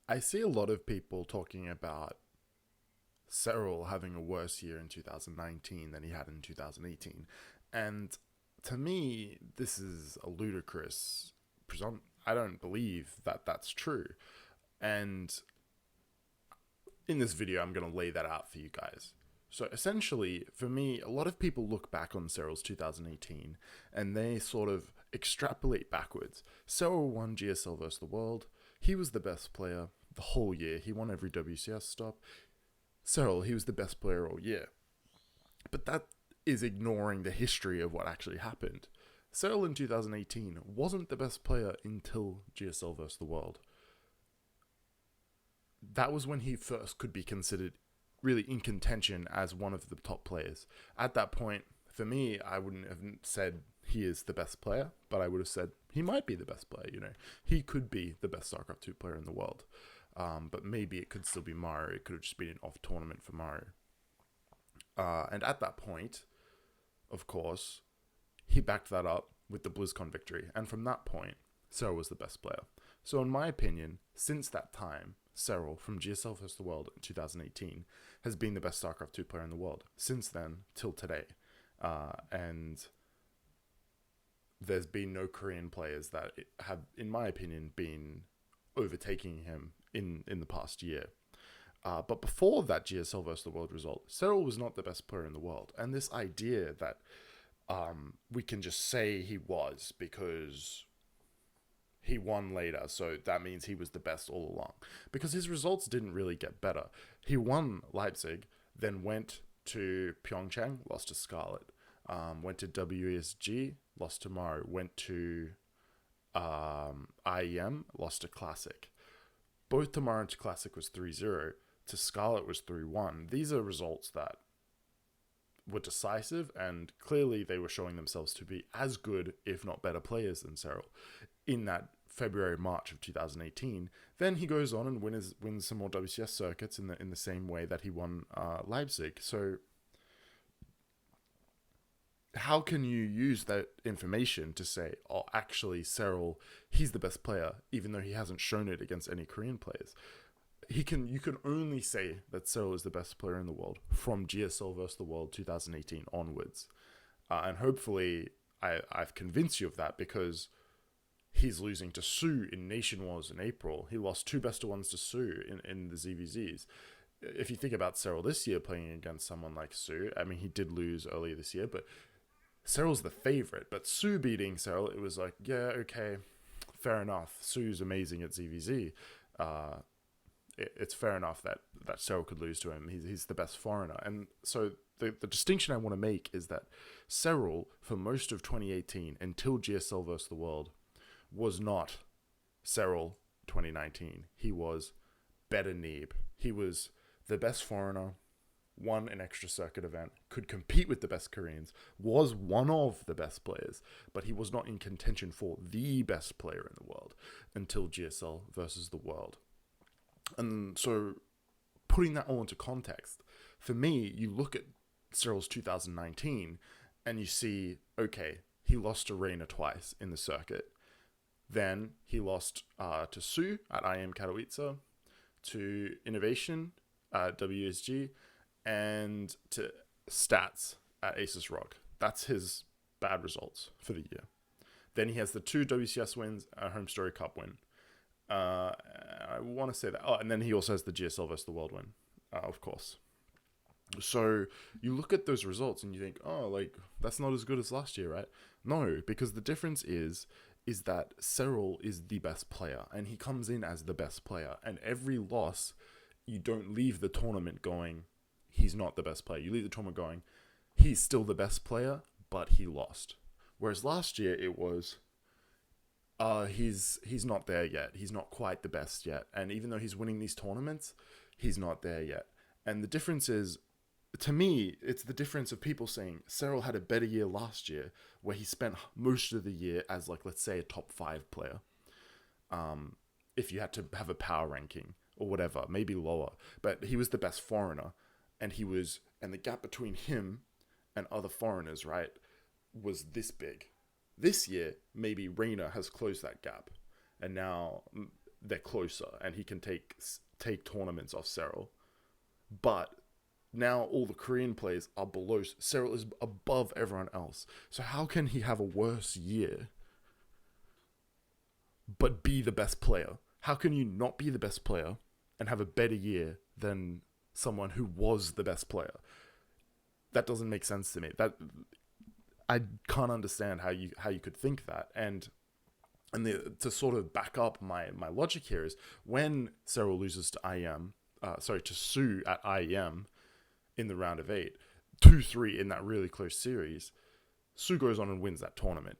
I see a lot of people talking about Serral having a worse year in 2019 than he had in 2018. And to me, this is a ludicrous I don't believe that that's true. And in this video, I'm going to lay that out for you guys. So essentially, for me, a lot of people look back on Serral's 2018 and they sort of extrapolate backwards. Serral won GSL versus the World. He was the best player the whole year. He won every WCS stop. Serral, he was the best player all year. But that is ignoring the history of what actually happened. Serral in 2018 wasn't the best player until GSL vs. the World. That was when he first could be considered really in contention as one of the top players. At that point, for me, I wouldn't have said he is the best player, but I would have said he might be the best player. He could be the best StarCraft 2 player in the world. But maybe it could still be Mario. It could have just been an off tournament for Mario. And at that point, of course, he backed that up with the BlizzCon victory. And from that point, Serral was the best player. So in my opinion, since that time, Serral from GSL vs. the World in 2018 has been the best StarCraft 2 player in the world. Since then, till today. And there's been no Korean players that have, in my opinion, been overtaking him in the past year. But before that GSL vs. the World result, Serral was not the best player in the world. And this idea that we can just say he was because he won later, so that means he was the best all along. Because his results didn't really get better. He won Leipzig, then went to Pyeongchang, lost to Scarlet. Went to WESG, lost to Mario. Went to IEM, lost to Classic. Both to Mario and to Classic was 3-0. To Scarlet was 3-1. These are results that were decisive, and clearly they were showing themselves to be as good, if not better players than Serral in that February-March of 2018. Then he goes on and wins some more WCS circuits in the same way that he won Leipzig. So how can you use that information to say, oh, actually, Serral, he's the best player, even though he hasn't shown it against any Korean players? You can only say that Serral is the best player in the world from GSL vs. the World 2018 onwards. And hopefully I've convinced you of that, because he's losing to Sue in Nation Wars in April. He lost 2 best-of-1s to Sue in the ZVZs. If you think about Serral this year playing against someone like Sue, I mean, he did lose earlier this year, but Serral's the favorite. But Sue beating Serral, it was like, yeah, okay, fair enough. Sue's amazing at ZVZ. It's fair enough that Serral could lose to him. He's the best foreigner. And so the distinction I want to make is that Serral, for most of 2018, until GSL vs. the World, was not Serral 2019. He was better Neeb. He was the best foreigner, won an extra circuit event, could compete with the best Koreans, was one of the best players, but he was not in contention for the best player in the world until GSL versus the World. And so, putting that all into context, for me, you look at Serral's 2019 and you see, okay, he lost to Reina twice in the circuit. Then he lost to Sue at IM Katowice, to Innovation at WSG, and to Stats at Asus Rock. That's his bad results for the year. Then he has the 2 WCS wins, a Home Story Cup win. I want to say that. Oh, and then he also has the GSL vs. the World win, of course. So you look at those results and you think, oh, like, that's not as good as last year, right? No, because the difference is that Serral is the best player, and he comes in as the best player. And every loss, you don't leave the tournament going, he's not the best player. You leave the tournament going, he's still the best player, but he lost. Whereas last year it was, he's not there yet. He's not quite the best yet. And even though he's winning these tournaments, he's not there yet. And the difference is, to me, it's the difference of people saying Serral had a better year last year, where he spent most of the year as, like, let's say, a top 5 player. If you had to have a power ranking or whatever, maybe lower. But he was the best foreigner, and the gap between him and other foreigners, right, was this big. This year, maybe Reina has closed that gap, and now they're closer, and he can take tournaments off Serral. But now all the Korean players are below. Serral is above everyone else. So how can he have a worse year but be the best player? How can you not be the best player and have a better year than someone who was the best player? That doesn't make sense to me. That I can't understand how you could think that. And to sort of back up my logic here is when Serral loses to to Su at IEM in the round of 8, 2-3 in that really close series, Su goes on and wins that tournament.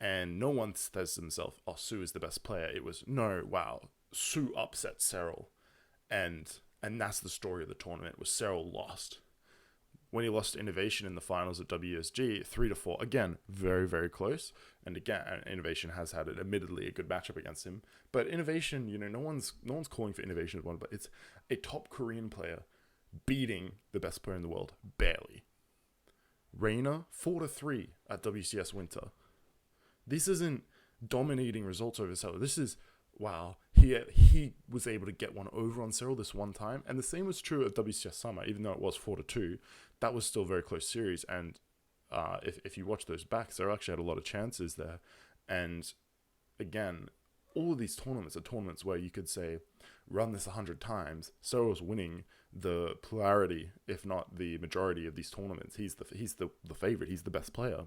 And no one says to themselves, oh, Su is the best player. It was, no, wow, Su upset Serral. And that's the story of the tournament, was Serral lost. When he lost to Innovation in the finals at WSG, 3-4, again, very, very close. And again, Innovation has had, admittedly, a good matchup against him. But Innovation, no one's calling for Innovation to win, but it's a top Korean player beating the best player in the world, barely. Reina, 4-3 at WCS Winter. This isn't dominating results over Serral. This is, wow, he was able to get one over on Serral this one time. And the same was true at WCS Summer, even though it was 4-2. That was still a very close series. And if you watch those back, Serral actually had a lot of chances there. And again, all of these tournaments are tournaments where you could say, run this 100 times. Serral's winning the plurality, if not the majority of these tournaments. He's the favorite. He's the best player.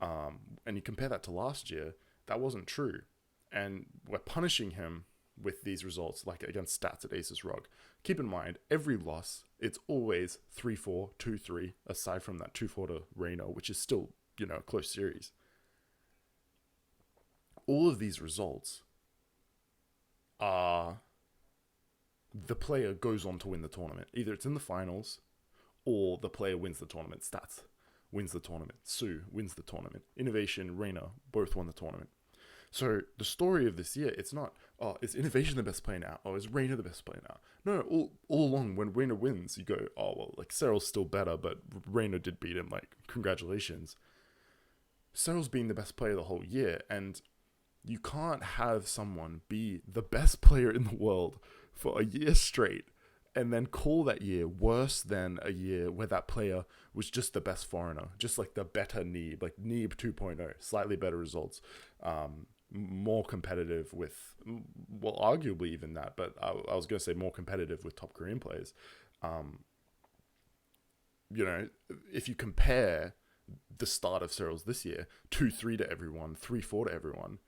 And you compare that to last year, that wasn't true. And we're punishing him with these results, like against Stats at Aces Rog. Keep in mind, every loss, it's always 3-4, 2-3, aside from that 2-4 to Reina, which is still, a close series. All of these results are the player goes on to win the tournament. Either it's in the finals or the player wins the tournament. Stats wins the tournament. Su wins the tournament. Innovation, Reina, both won the tournament. So the story of this year, it's not, oh, is Innovation the best player now? Oh, is Reina the best player now? No, all along, when Reina wins, you go, oh, well, like, Serral's still better, but Reina did beat him, like, congratulations. Serral's been the best player the whole year, and you can't have someone be the best player in the world for a year straight and then call that year worse than a year where that player was just the best foreigner, just like the better Neeb, like Neeb 2.0, slightly better results, more competitive with, well, arguably even that, but I was going to say more competitive with top Korean players. If you compare the start of Serral's this year, 2-3 to everyone, 3-4 to everyone,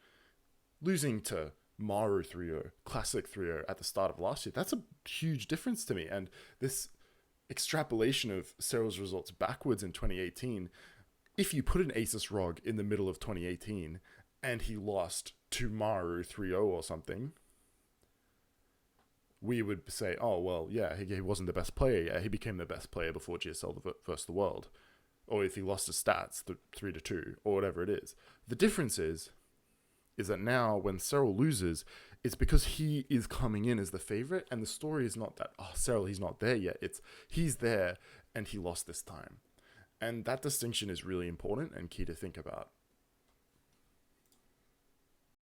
losing to Maru 3-0, Classic 3-0 at the start of last year, that's a huge difference to me. And this extrapolation of Serral's results backwards in 2018, if you put an Asus Rog in the middle of 2018 and he lost to Maru 3-0 or something, we would say, oh, well, yeah, he wasn't the best player yet. He became the best player before GSL versus the world. Or if he lost to Stats 3-2 or whatever it is. The difference is that now when Serral loses, it's because he is coming in as the favorite, and the story is not that, oh, Serral, he's not there yet. It's he's there and he lost this time. And that distinction is really important and key to think about.